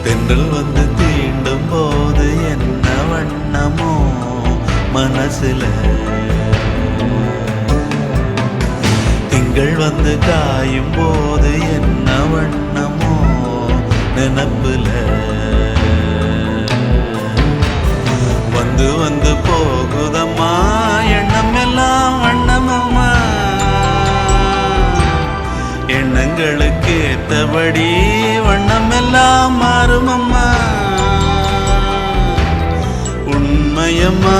தென்றல் வந்து தீண்டும் போது என்ன வண்ணமோ மனசுல, திங்கள் வந்து காயும் போது என்ன வண்ணமோ நினப்புல, வந்து வந்து போகுதம்மா எண்ணம் எல்லாம் வண்ணமம்மா, எண்ணங்களுக்கு ஏத்தபடி வண்ணம் எல்லாம் மாறுமம்மா. உண்மையம்மா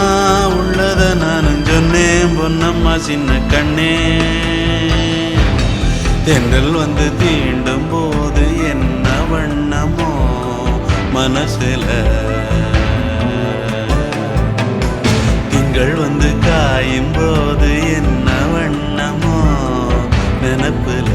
உள்ளத நானும் சொன்னேன் பொன்னம்மா சின்ன கண்ணே. தென்றல் வந்து தீண்டும் போது என்ன வண்ணமோ மனசுல, திங்கள் வந்து காயும் போது என்ன வண்ணமோ நினப்புல.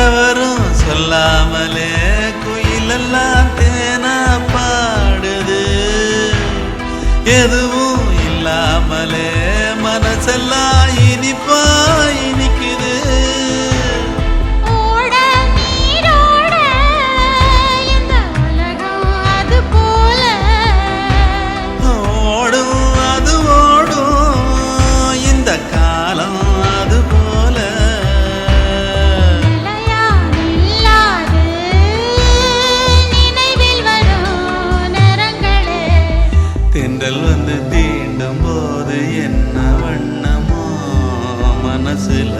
எவரும் சொல்லாமலே குயிலெல்லாம் தேனா பாடுது, எதுவும் இல்லாமலே மனசெல்லாம் இனிப்பா இனிக்குது. ஓடும் அது ஓடும் இந்த காலம் அது போல, தென்றல் வந்து தீண்டும் போது என்ன வண்ணமோ மனசுல.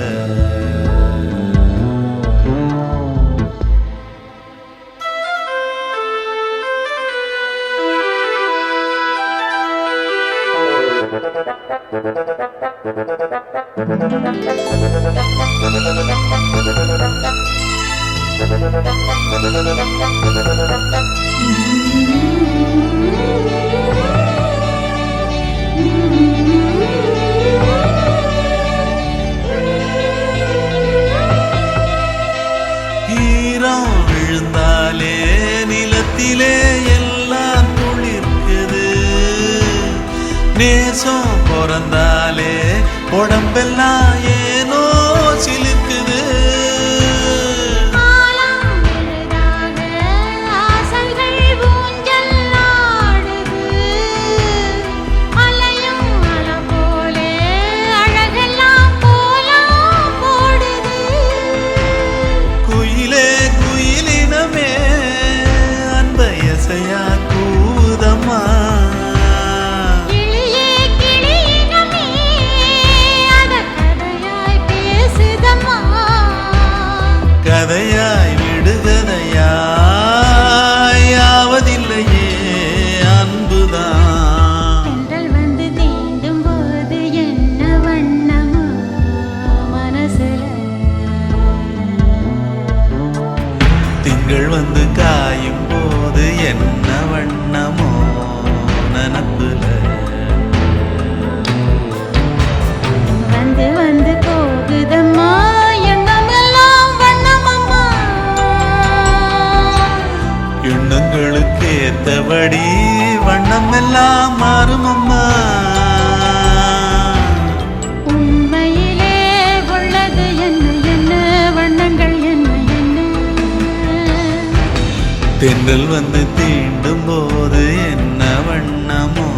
ஈரம் விழுந்தாலே நிலத்திலே எல்லாம் துளிர்க்குது, நேசம் பிறந்தாலே உடம்பெல்லாம் ஏனோ சிலிர்க்குது. கதையாய் விடுகதையாய் ஆவதில்லையே அன்புதான். தென்றல் வந்து தீண்டும் போது என்ன வண்ணமோ மனசுல, திங்கள் வந்து காயும் போது என்ன வண்ணமோ நினப்புல, வந்து வந்து போகுதம்மா எண்ணங்களுக்கு ஏத்தபடி வண்ணம் எல்லாம் மாறுமம்மா. உண்மையிலே உள்ளது என்ன என்ன வண்ணங்கள் என்ன என்ன, தென்றல் வந்து தீண்டும் போது என்ன வண்ணமோ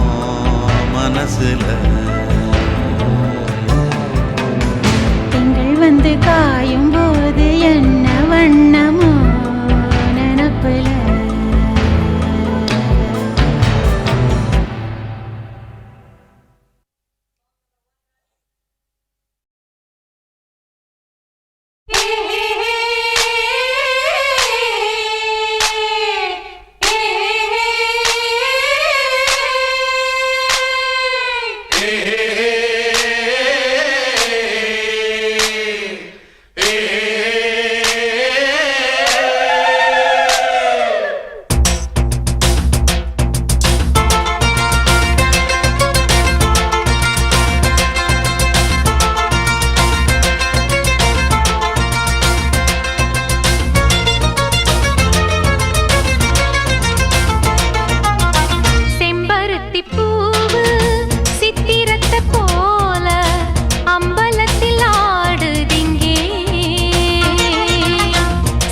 செம்பருத்தி பூவு சித்திரத்தை போல அம்பலத்தில் ஆடுதிங்கே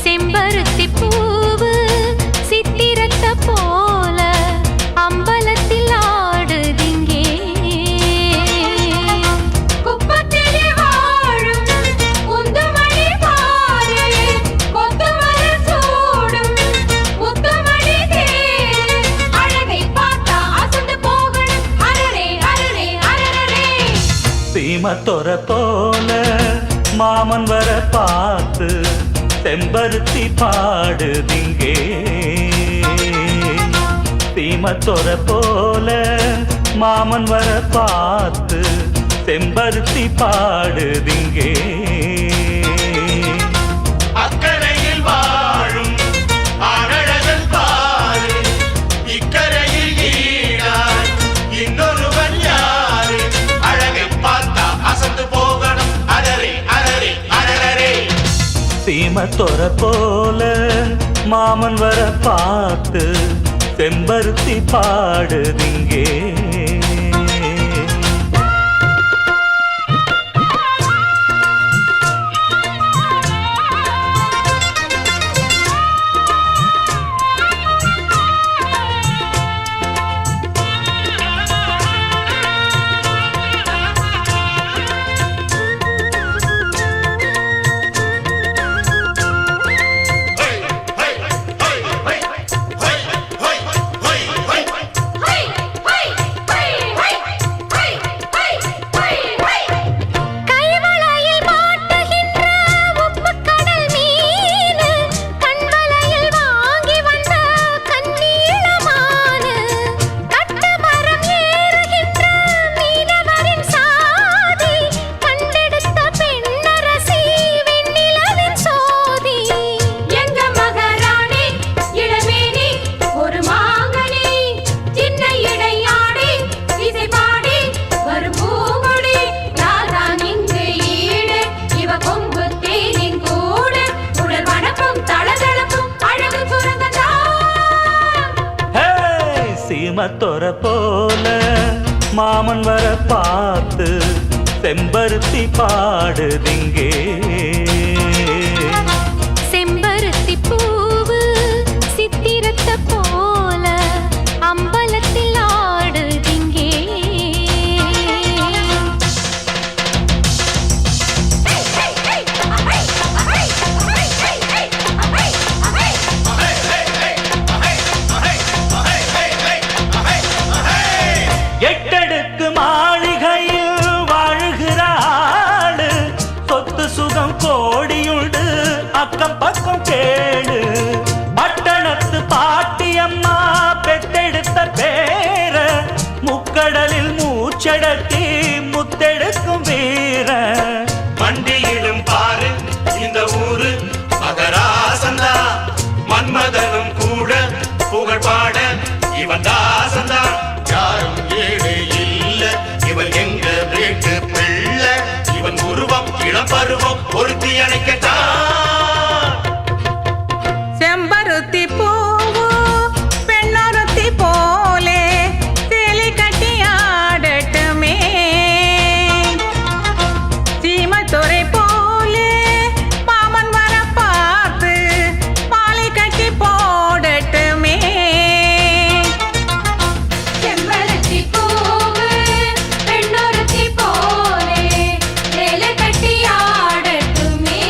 செம்பருத்தி பூவு சித்திரத்தை போல அம்பலத்தில் ஆடுதிங்கே குப்பத்திலே வாழும் குந்துமணி பாரு கொத்துமர சூடும் முத்துமணி தேரு அழகை பார்த்தா அசந்து போகணும் அரரே அரரே அரரே சீமத்தொர போல மாமன் வர பார்த்து செம்பருத்தி பாடுதிங்கே சீமத்தொர போல மாமன் வர பார்த்து செம்பருத்தி பாடுதிங்கே அக்கரையில் வாழும் ஆனழகன் பாரு இக்கரையில் ஈடான் இன்னொருவன் யாரு அழகை பார்த்தா அசந்து போகணும் அரரே அரரே அரரே சீமத்தொர போல மாமன் வர பார்த்து செம்பருத்தி பாடுதிங்கே கைவளையில் மாட்டுகின்ற உப்புக்கடல் மீன் கண்வளையில் வாங்கி வந்த கண்ணீளமானு கட்டுமரம் ஏறுகின்ற மீனவரின் சாதி கண்டெடுத்த பெண்ணரசி வெண்ணிலவின் சோதி எங்க மகாராணி இளமேனி ஒரு மாங்கனி சின்ன இடையாடி இசை பாடி வரும் பூங்குடி யார்தான் இங்கு ஈடு இவ கொம்பு தேனின் கூடு உடல் வனப்பும் தளதளப்பும் அழகு சுரங்கதான் ஹே சீமத்தொர போல மாமன் வர பார்த்து செம்பருத்தி பாடுதிங்கே செம்பருத்தி பூவு சித்திரத்தை போல அம்பலத்தில் ஆடுதிங்கே எட்டடுக்கு மாளிகையில் வாழுகிறாள் சொத்து சுகம் கோடியுண்டு அக்கம் பக்கம் கேளு பட்டணத்து பாட்டியம்மா பெத்தெடுத்த பேர முக்கடலில் மூச்சடக்கி முத்தெடுக்கும் வீர மண்டியிடும் பாரு இந்த ஊரு மகராசந்தா மன்மதனும் கூட புகழ் பாட இவன் தாசந்தா யாரும் ஏழு இல்ல இவன் எங்க வீட்டு பிள்ளை இவன் உருவம் இளம் பருவம் ஒருத்தி அணைக்கத்தான் செம்பருத்தி பூவு பெண்ணொருத்தி போலே சேலை கட்டி ஆடட்டுமே சீமத்துறை போலே மாமன் வர பார்த்து மாலை கட்டி போடட்டுமே செம்பருத்தி பூவு பெண்ணொருத்தி போலே சேலை கட்டி ஆடட்டுமே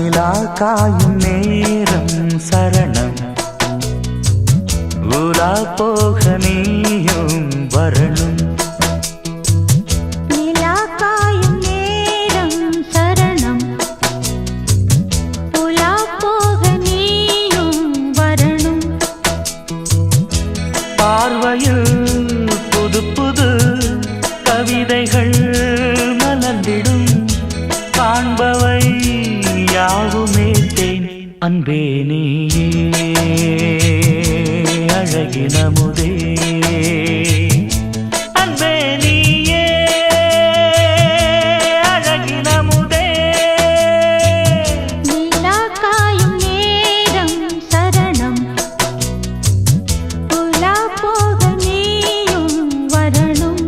நிலா காயும் நேரம் சரணம் உலா போக நீயும் வரணும் நிலா காயும் நேரம் சரணம் உலா போக நீயும் வரணும் பார்வையில் புது புது கவிதைகள் மலர்ந்திடும் காண்பவை யாவுமே தேன் அன்பே நீயே அழகினமுதே அன்பே நீயே அழகினமுதே நிலா காயும் நேரம் சரணம் உலா போக நீயும் வரணும்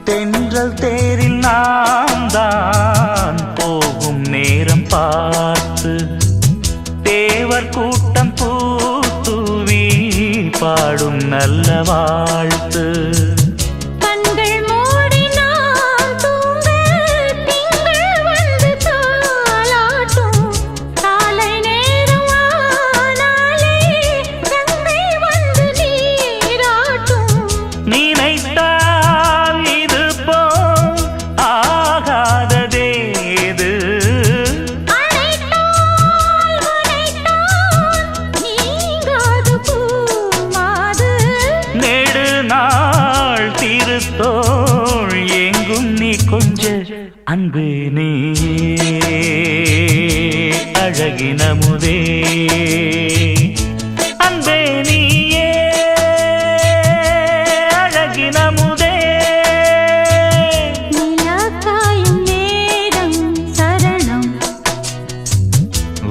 தென்றல் தேரில் நாம் தான் போகும் நேரம் பார்த்து தேவர் கூட்டம் பூத்துவி பாடும் நல்ல வாழ்த்து கண்கள் மூடி நான் தூங்க திங்கள் வந்து தாலாட்டும் காலை நேரம் ஆனாலே கங்கை வந்து நீராட்டும் நினைத்தால் இது போல் ஆகாததேது அழைத்தால் முனைத்தால் நீங்காது பூமாது நெடு நாள் திருத்தோள் எங்கும் நீ கொஞ்ச அன்பு நீயே அழகினமுதே அன்பே நீயே அழகினமுதே நிலா காயும் நேரம் சரணம்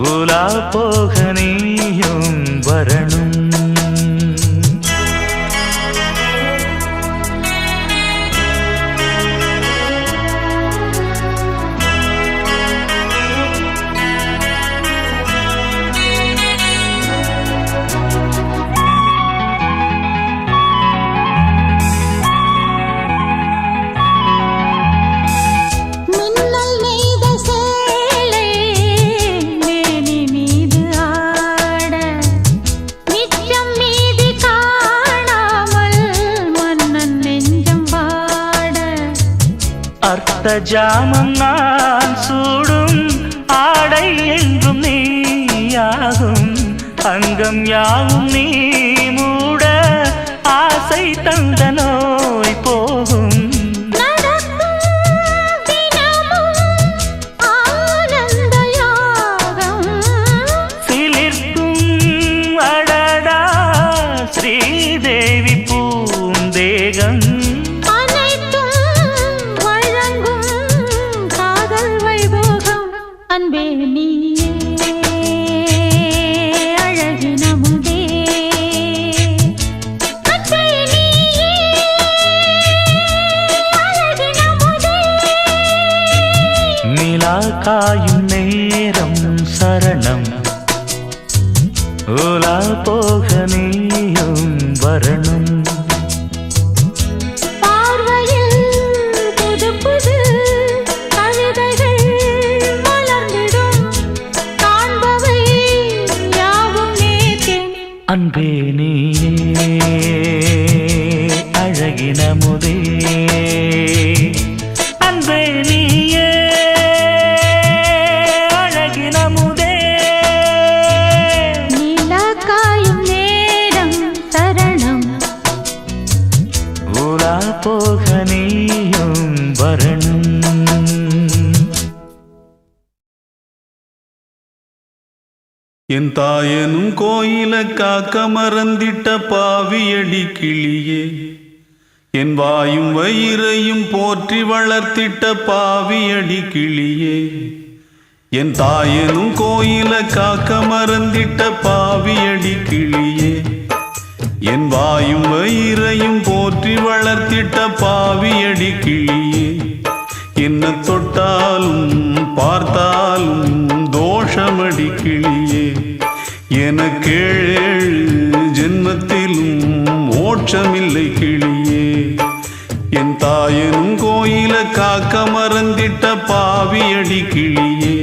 உலா போக நீயும் வரணும் மின்னல் நெய்த சேலை மேனி மீது ஆட நிச்சம் மீதி காணாமல் மன்னன் நெஞ்சம் பாட அர்த்த ஜாமம் நான் சூடும் ஆடை என்றும் நீயாகும் அங்கம் யாவும் நீ மூட ஆசை தந்த நோய் போகும் நடக்கும் தினமும் ஆனந்த யாகம் சிலிர்க்கும் அடடா ஸ்ரீதேவி பூந்தேகம் அனைத்தும் வழங்கும் காதல் வைபோகம் அன்பே நீயே அழகினமுதே அன்பே நீயே அழகினமுதே நிலா காயும் நேரம் சரணம் உலா போக நீயும் வரணும் பார்வையில் புது புது கவிதைகள் மலர்ந்திடும் காண்பவை யாவும் நேர்த்தேன் அன்பே நீயே அழகினமுதே அன்பே நீயே அழகினமுதே நிலா காயும் நேரம் சரணம் உலா போக நீயும் வரணும் என் தாயனும் கோயில காக்க மறந்திட்ட பாவியடி கிளியே என் வாயும் வயிறையும் போற்றி வளர்த்திட்ட பாவியடி கிளியே என் தாயனும் கோயில காக்க மறந்திட்ட பாவியடி கிளியே என் வாயும் வயிறையும் போற்றி வளர்த்திட்ட பாவியடி கிளியே, என்ன தொட்டாலும் பார்த்தாலும் தோஷமடி கிளியே, எனக்கேழு ஜென்மத்திலும் மோட்சமில்லை கிளியே, என் தாயனும் கோயில காக்க மறந்திட்ட பாவியடி கிளியே,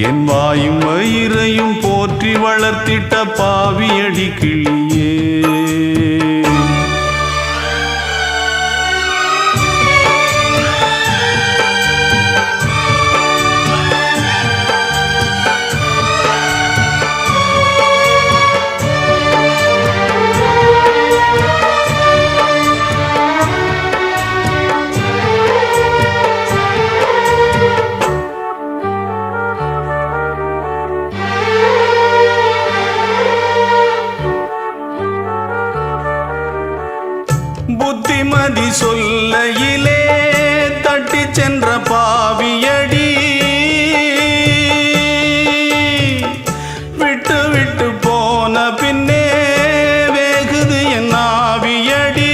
என் வாயும் வயிறையும் போற்றி வளர்த்திட்ட பாவியடி கிளியே. புத்திமதி சொல்லையிலே தட்டி சென்ற பாவியடி, விட்டு விட்டு போன பின்னே வேகுது என் ஆவியடி,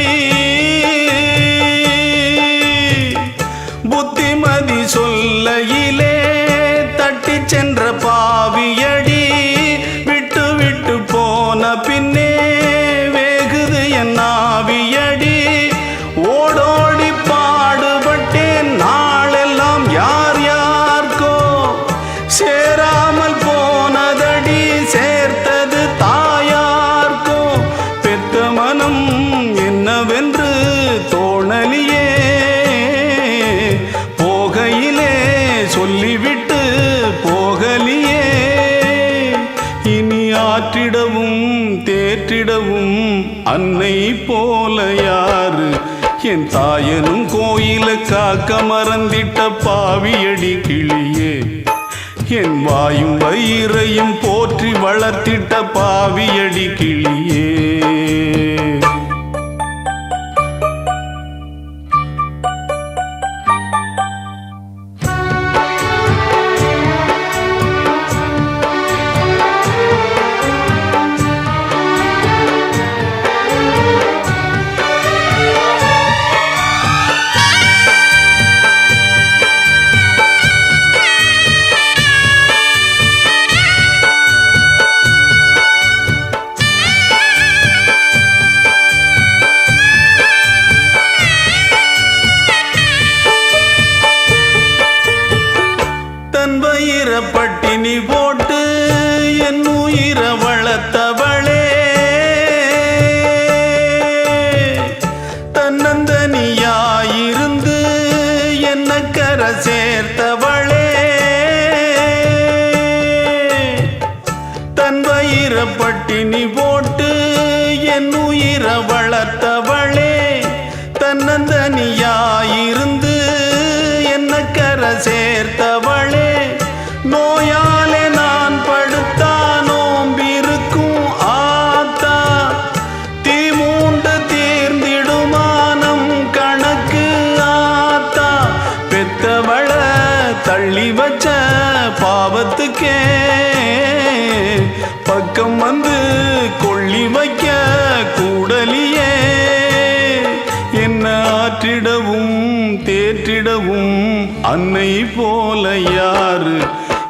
புத்திமதி சொல்லையிலே தட்டி சென்ற பாவியடி, விட்டு விட்டு போன பின்னே வேகுது என் ஆவியடி, ஓடோடி பாடுபட்டேன் நாளெல்லாம் யார் யார்க்கோ சேராமல் போனதடி, சேர்த்தது தாயார்க்கோ, பெத்த மனம் என்னவென்று தோணலியே, போகையிலே சொல்லிவிட்டு போகலியே, இனி ஆற்றிடவும் தேற்றிடவும் அன்னை போல யாரு, என் தாயனும் கோயில காக்க மறந்திட்ட பாவியடி கிளியே, என் வாயும் வயிறையும் போற்றி வளர்த்திட்ட பாவியடி கிளியே. பட்டினி போட்டு என் உயிரை வளர்த்தவளே, தன்னந்தனியாயிருந்து என்ன கரை சேர்த்தவளே, தன் வயிறை பட்டினி போட்டு என் உயிரை வளர்த்தவளே, தன்னந்தனியாயிருந்து என்ன கரை சேர்த்தவளே, நோயாலே நான் படுத்தா நோம்பிருக்கும் ஆத்தா, தீ மூண்டு தீர்ந்திடுமானம் கணக்கு ஆத்தா, பெத்தவள தள்ளி வச்ச பாவத்துக்கே பக்கம் வந்து கொள்ளி வைக்க கூடலியே, என்ன ஆற்றிடவும் தேற்றிடவும் அன்னை போல யாரு,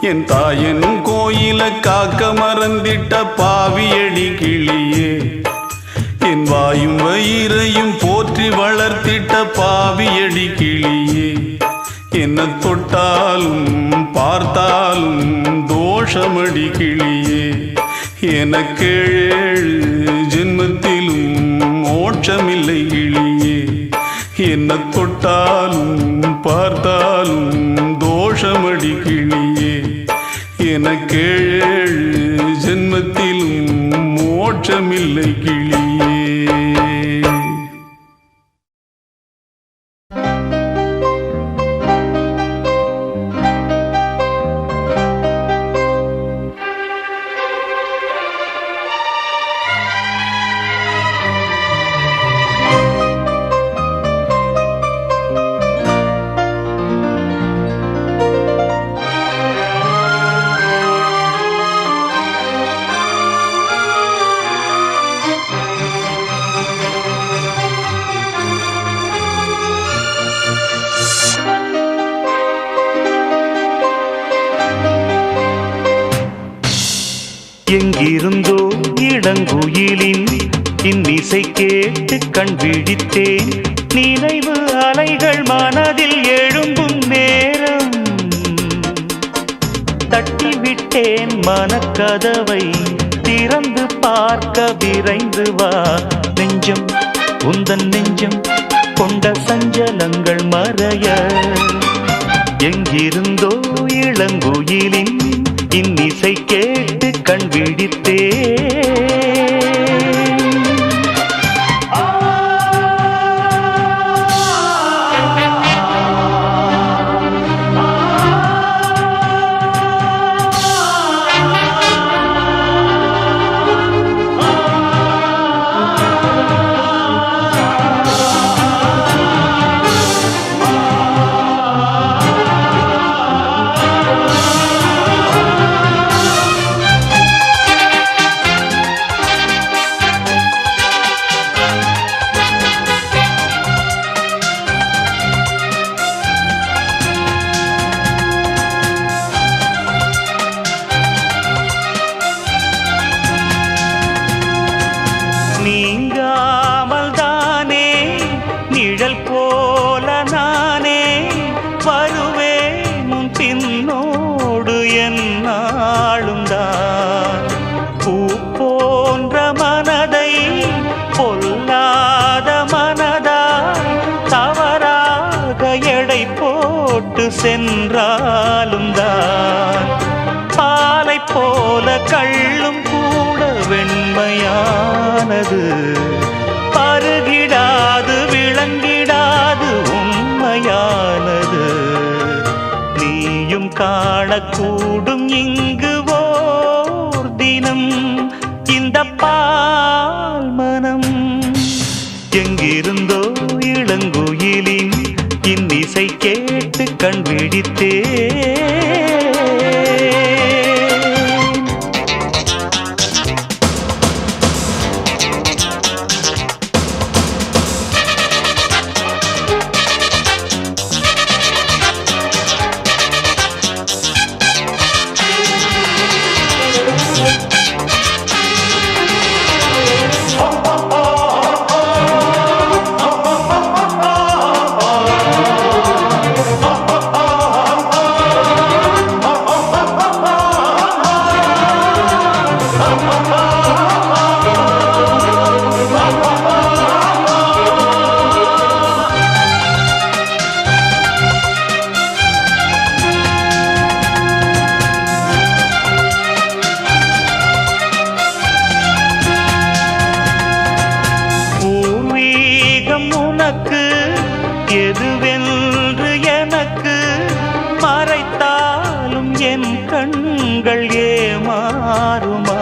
என் தாயனும் கோயில காக்க மறந்திட்ட பாவியடி கிளியே, என் வாயும் வயிறையும் போற்றி வளர்த்திட்ட பாவியடி கிளியே, என்ன தொட்டாலும் பார்த்தாலும் தோஷமடி கிளியே, எனக்கேழு ஜென்மத்திலும் மோட்சமில்லை கிளியே, என்ன தொட்டாலும் பார்த்தாலும் தோஷமடி கிளியே, எனக்கேழு ஜென்மத்திலும் மோட்சமில்லை கிளியே. எங்கிருந்தோ இளங்குயிலின் இன்னிசை கேட்டு கண் விழித்தேன். நினைவு அலைகள் மனதில் எழும்பும் நேரம் தட்டிவிட்டேன் மனக்கதவை. திறந்து பார்க்க விரைந்து வா நெஞ்சம், உந்தன் நெஞ்சம் கொண்ட சஞ்சலங்கள் மறைய. எங்கிருந்தோ இளங்குயிலின் இன்னிசை கேட்டு கண் விழித்தேன். நீங்காமல் தானே நிழல் போல நானே வருவேன் உன் பின்னோடு என்னாலும் தான். பூ போன்ற மனதை பொல்லாத மனதாய் தவறாக எடை போட்டு சென்றாலும் தான். பாலை போல கள்ளும் கூட வெண்மையானது, பருகிடாது விளங்கிடாது உண்மையானது. நீயும் காணக்கூடும் இங்கு ஓர் தினம் இந்த பால் மனம். எங்கிருந்தோ இளங்குயிலின் இன்னிசை கேட்டு கண் விழித்தேன். உனக்கு எதுவென்று எனக்கு மறைத்தாலும் என் கண்கள் ஏமாறுமா?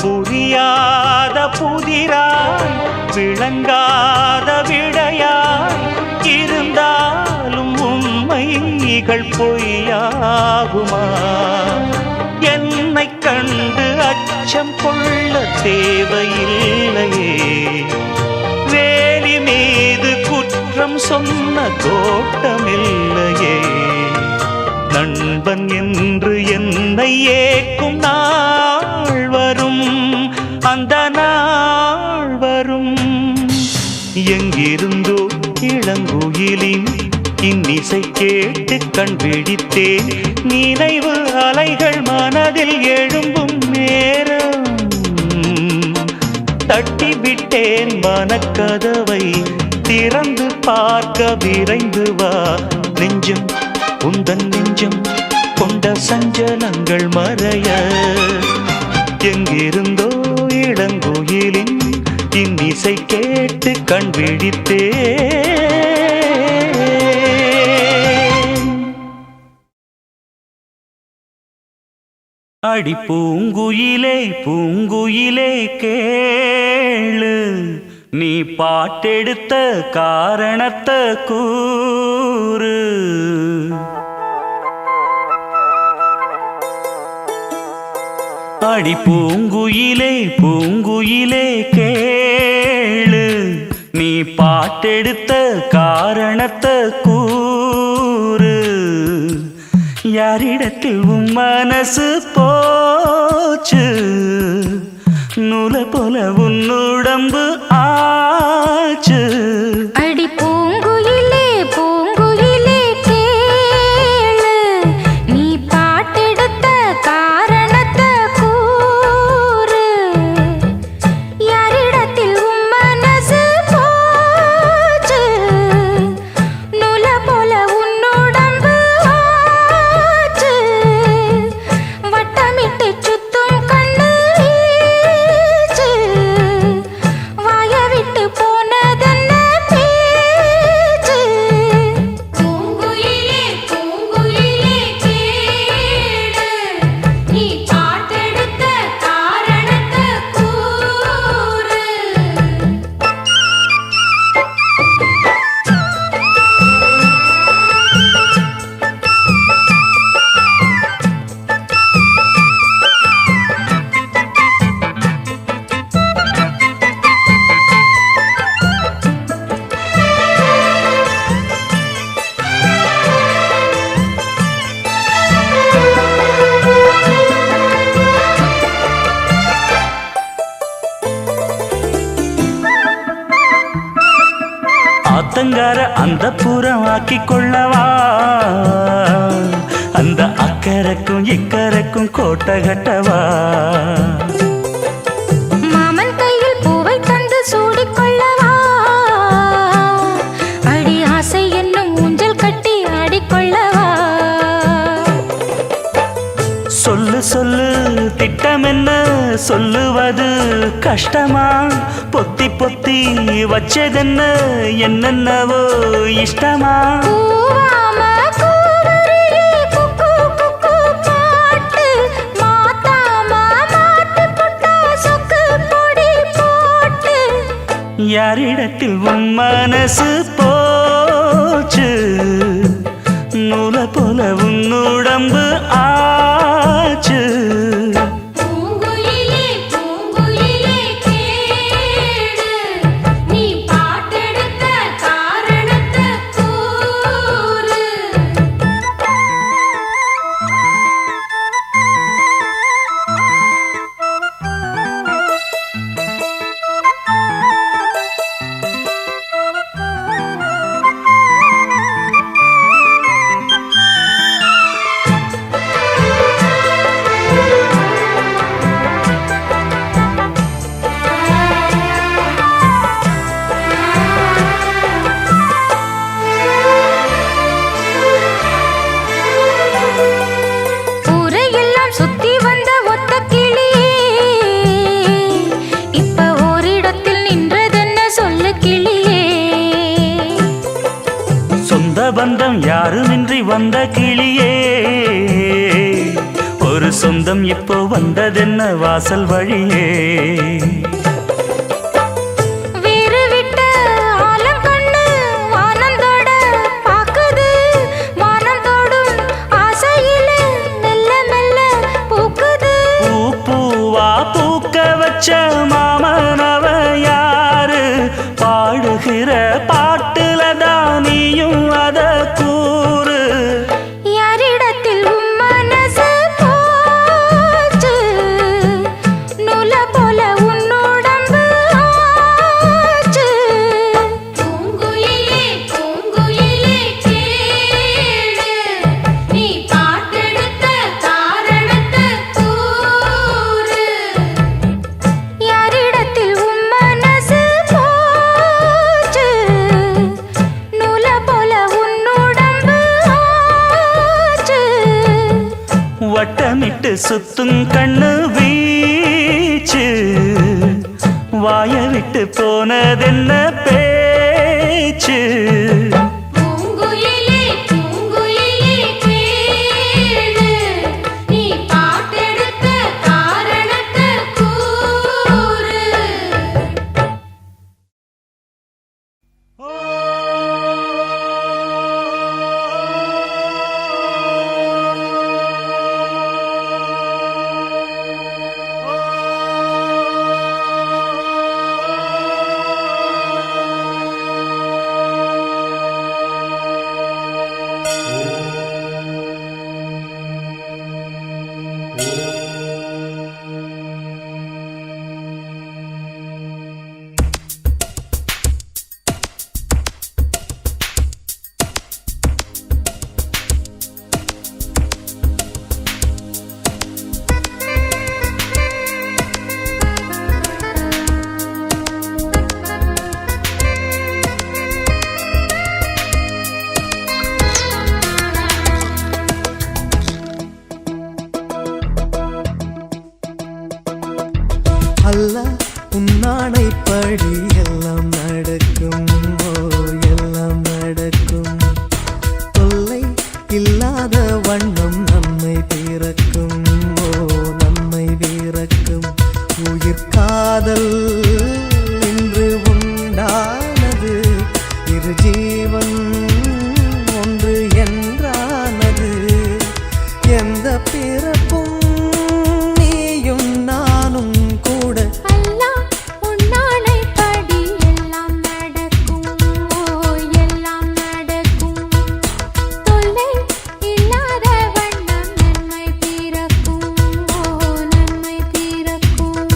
புரியாத புதிராய் விளங்காத விடையாய் இருந்தாலும் உண்மைகள் பொய்யாகுமா? என்னை கண்டு அச்சம் கொள்ள தேவையில்லையே, வேலி மீது குற்றம் சொன்ன தோட்டமில்லையே. நண்பன் என்று என்னை ஏக்கும் நாள் வரும், அந்த நாள் வரும். எங்கிருந்தோ இளங்குயிலின் இன்னிசை கேட்டு கண் விழித்தேன். நினைவு அலைகள் மனதில் எழும்பும் நேரம் தட்டிவிட்டேன் மனக்கதவை. திறந்து பார்க்க விரைந்து வா நெஞ்சம், உந்தன் நெஞ்சம் கொண்ட சஞ்சலங்கள் மறைய. எங்கிருந்தோ இளங்குயிலின் இன்னிசை கேட்டு கண் விழித்தேன். அடி பூங்குயிலே பூங்குயிலே கேளு, நீ பாட்டெடுத்த காரணத்தை கூறு. அடி பூங்குயிலே பூங்குயிலே கேளு, நீ பாட்டெடுத்த காரணத்தை கூறு. யாரிடத்தில் உன் மனசு போச்சு நூலை போல உன்னுடம்பு ஆச்சு. அடி பூங்குயிலே பூங்குயிலே கேளு, நீ பாட்டெடுத்த காரணத்தை கூறு. யாரிடத்தில் உன் மனசு போச்சு, நூலை போல உன்னுடம்பு ஆச்சு. வட்டமிட்டு சுத்தும் கண்ணு வீச்சு, வாய விட்டு போனதென்ன பேச்சு. பூங்குயிலே பூங்குயிலே கேளு, நீ பாட்டெடுத்த காரணத்தை கூறு. ஆத்தங்கார அந்த புறம் ஆக்கி கொள்ளவா, அந்த அக்கறைக்கும் இக்கரைக்கும் கோட்டை கட்டவா. மாமன் கையில் பூவை தந்து சூடிக்கொள்ளவா, அடி ஆசை என்னும் ஊஞ்சல் கட்டி ஆடிக்கொள்ளவா. சொல்லு சொல்லு திட்டம் என்ன சொல்லுவது கஷ்டமா, பொத்தி பொத்தி வச்சதென்ன என்னென்னவோ இஷ்டமா. கூவாம கூவருளி குக்கு குக்கு பாட்டு, மாத்தாம மாட்டு புட்டா சொக்கு பொடி போட்டு. யாரிடத்தில் உன் மனசு போச்சு, நூலை போல உன்னுடம்பு ஆச்சு. பூங்குயிலே பூங்குயிலே கேளு, நீ பாட்டெடுத்த காரணத்தை கூறு. ஊரையெல்லாம் சுத்தி வந்த ஒத்த கிளியே, இப்ப ஓரிடத்தில் நின்றதென்ன சொல்லு கிளியே. சொந்த பந்தம் யாருமின்றி வந்த கிளியே, ஒரு சொந்தம் இப்போ வந்ததென்ன வாசல் வழியே. வீறு விட்ட ஆலங்கண்ணு வானந்தோட பாக்குது, வானந்தோடும் ஆசையில மெல்ல மெல்ல பூக்குது. பூ பூவா பூக்க வச்ச மாமனவ யாரு, பாடுகிற பாட்டுல தானியும் அத கூறு. யாரிடத்தில் உன் மனசு போச்சு, நூலை போல உன்னுடம்பு ஆச்சு. பூங்குயிலே பூங்குயிலே கேளு, நீ பாட்டெடுத்த காரணத்தை கூறு. யாரிடத்தில் உன் மனசு போச்சு, நூலை போல உன்னுடம்பு ஆச்சு. வட்டமிட்டு சுத்தும் கண்ணு வீச்சு, வாய விட்டு போனதென்ன பேச்சு. பூங்குயிலே பூங்குயிலே கேளு, நீ பாட்டெடுத்த காரணத்தை கூறு. அல்லாஹ் உன்னானைப்படி எல்லாம் நடக்கும், ஓ எல்லாம் நடக்கும். தொல்லை இல்லாத வண்ணம் நன்மை பிறக்கும், ஓ நன்மை பிறக்கும். உயிர் காதல் இன்று உண்டானது, இரு ஜீவன் ஒன்று என்றானது. எந்த பிறப்பும் நீயும் நானும் கூட அல்லாஹ் உன்னானைப்படி எல்லாம் நடக்கும், ஓ எல்லாம் நடக்கும். தொல்லை இல்லாத வண்ணம் நன்மை பிறக்கும், ஓ நன்மை பிறக்கும்.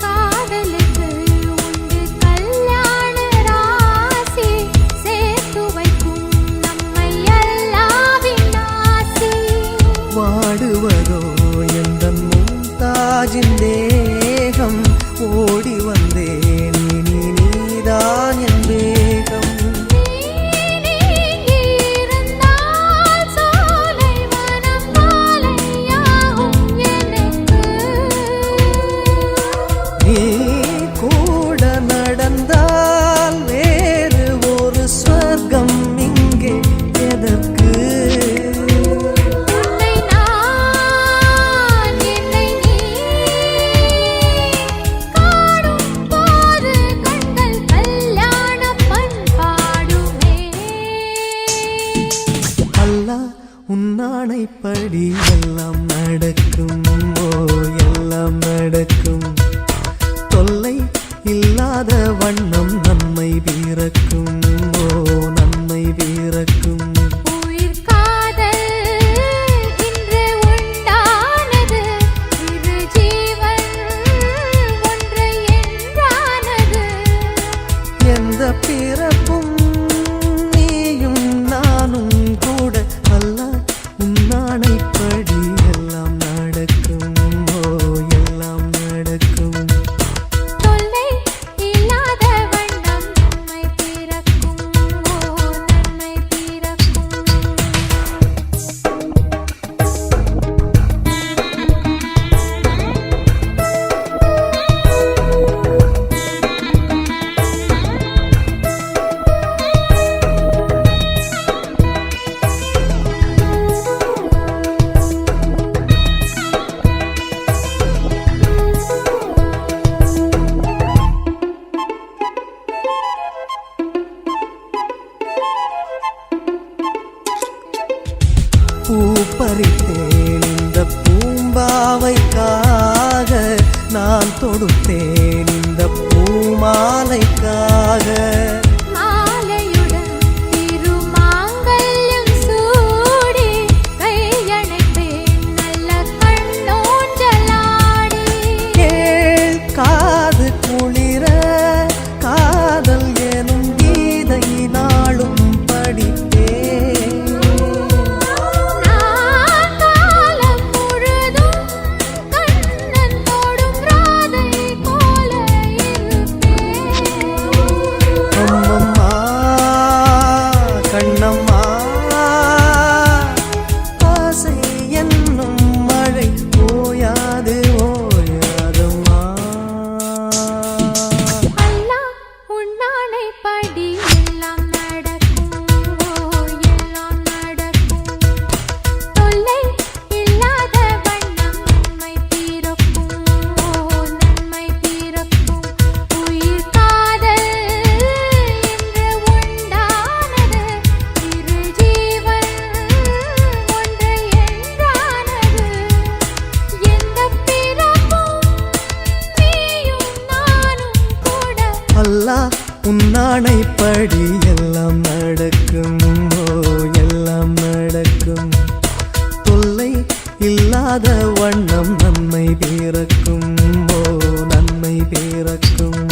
காதலுக்கு உண்டு கல்யாண ராசி, சேர்த்து வைக்கும் நம்மை அல்லாஹ்வின் ஆசி. வாடுவதோ எந்தன் மும்தாஜின் தேகம், ஓடி வந்தேன் இனி நீதான் என் வேகம். நீ இருந்தால் சோலை வனம் மாலையாகும் எனக்கு. நீ கூட நடந்தால் வேறு ஒரு ஸ்வர்க்கம் இங்கே எதற்கு? உன்னை நான் என்னை நீ காணும் போது கண்கள் கல்யாண பண்பாடுமே. அல்லாஹ் உன்னானைப்படி எல்லாம் நடக்கும், ஓ எல்லாம் நடக்கும். தொல்லை இல்லாத வண்ணம் நன்மை பிறக்கும், ஓ நன்மை பிறக்கும். உயிர் காதல் இன்று உண்டானது, இரு ஜீவன் ஒன்று என்றானது. எந்த பிறப்பும் நீயும் நானும் கூட அல்லாஹ் உன்னானைப்படி எல்லாம் நடக்கும், ஓ எல்லாம் நடக்கும். தொல்லை இல்லாத வண்ணம் நன்மை பிறக்கும், ஓ நன்மை பிறக்கும். பூ பறித்தேன் இந்த பூம்பாவைக்காக, நான் தொடுத்தேன் இந்த பூமாலைக்காக. மாலையுடன் திருமாங்கல்யம் சூடி, கையணைப்பேன் நல்ல கண்ணோஞ்சலாடி. கேள் காது குளிர காதல் எனும் கீதை நாளும் படித்தேன். நான் காலம் முழுதும் கண்ணன் தொடும் ராதை போல இருப்பேன். அம்மம்மா கண்ணம்மா, ஆசை என்னும் மழை ஓயாது ஓயாதம்மா. அல்லாஹ் உன்னானைப்படி எல்லாம் நடக்கும், ஓ எல்லாம் நடக்கும். தொல்லை இல்லாத வண்ணம் நன்மை பிறக்கும், ஓ நன்மை பிறக்கும். உயிர் காதல் இன்று உண்டானது, இரு ஜீவன் ஒன்று என்றானது. எந்த பிறப்பும் நீயும் நானும் கூட அல்லாஹ் உன்னானைப்படி எல்லாம் நடக்கும், ஓ எல்லாம் நடக்கும். தொல்லை இல்லாத வண்ணம் நன்மை பிறக்கும், ஓ நன்மை பிறக்கும்.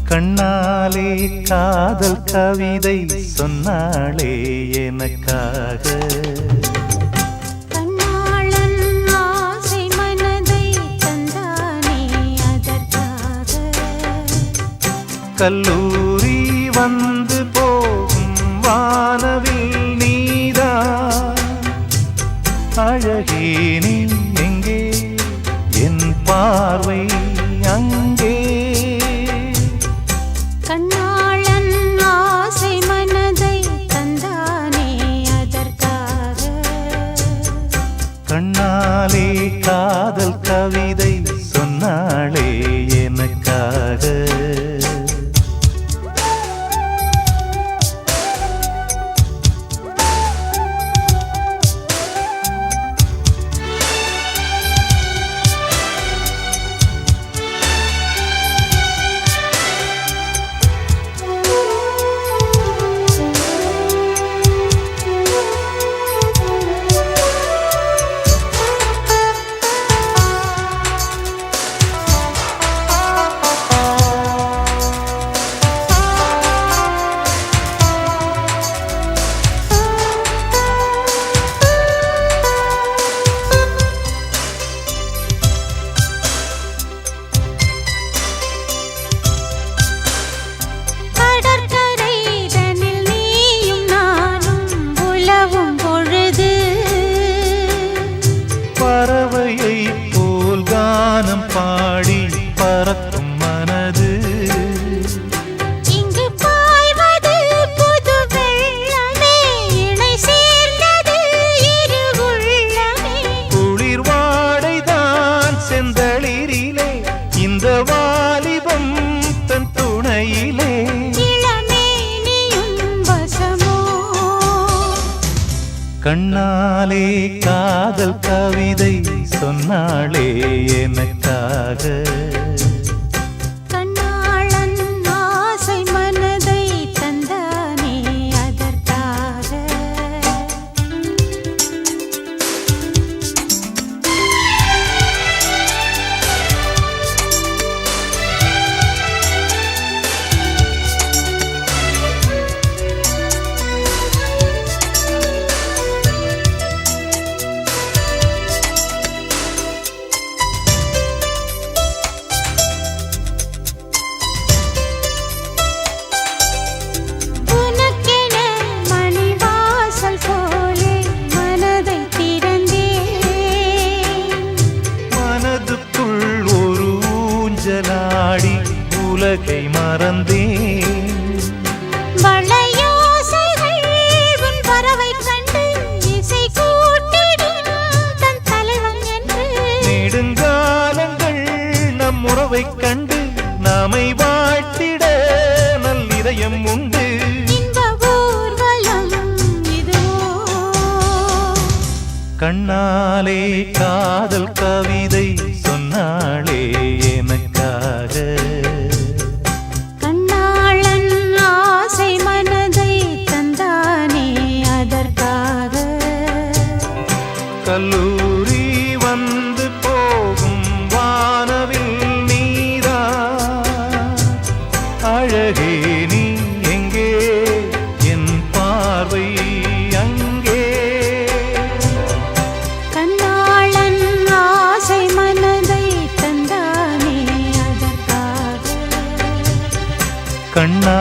கண்ணாலே காதல் கவிதை சொன்னாளே எனக்காக. கண்ணாளன் ஆசை மனதை தந்தானே அதற்காக. கல்லூரி வந்து போகும் வானவில் நீதான் அழகே நீ எங்கே என் பார்வை அங்கே. கண்ணாளன் ஆசை மனதை தந்தானே அதற்காக. கண்ணாலே காதல் கவிதை சொன்னாளே எனக்காக. பறவையை போல் கானம் பாடி பறக்கும் மனது இங்கு பாய்வது புது வெள்ளமே இணை சேர்ந்தது இரு உள்ளமே. குளிர் வாடைதான் செந்தளிரிலே இந்த வாலிபம் தன் துணையிலே. இளமேனியும் வசமோ கண்ணாலே காதல் கவிதை சொன்னாளே எனக்காக. கண்ணாளன் ஆசை மனதை தந்தானே அதற்காக. உனக்கென மணிவாசல் போலே மனதை திறந்தேன். மனதுக்குள் ஒரு ஊஞ்சலாடி உலகை மறந்தேன். வளையோசைகள் உன் பறவை கண்டு இசை கூட்டிடும் தன் தலைவன் என்று. நெடுங்காலங்கள் நம் உறவைக் கண்டு நாமை வாழ்த்திட நல்லிதயம் உண்டு. இன்ப ஊர்வலம் இதுவோ கண்ணாலே காதல் கவிதை சொன்னாளே எனக்காக. கண்ணாளன் ஆசை மனதை தந்தானே அதற்காக. கல்லூரி வந்து போகும் வானவில் நீதான் அழகே நீ எங்கே என் பார்வை அங்கே. கண்ணாளன் ஆசை மனதை தந்தானே அதற்காக. கண்ணா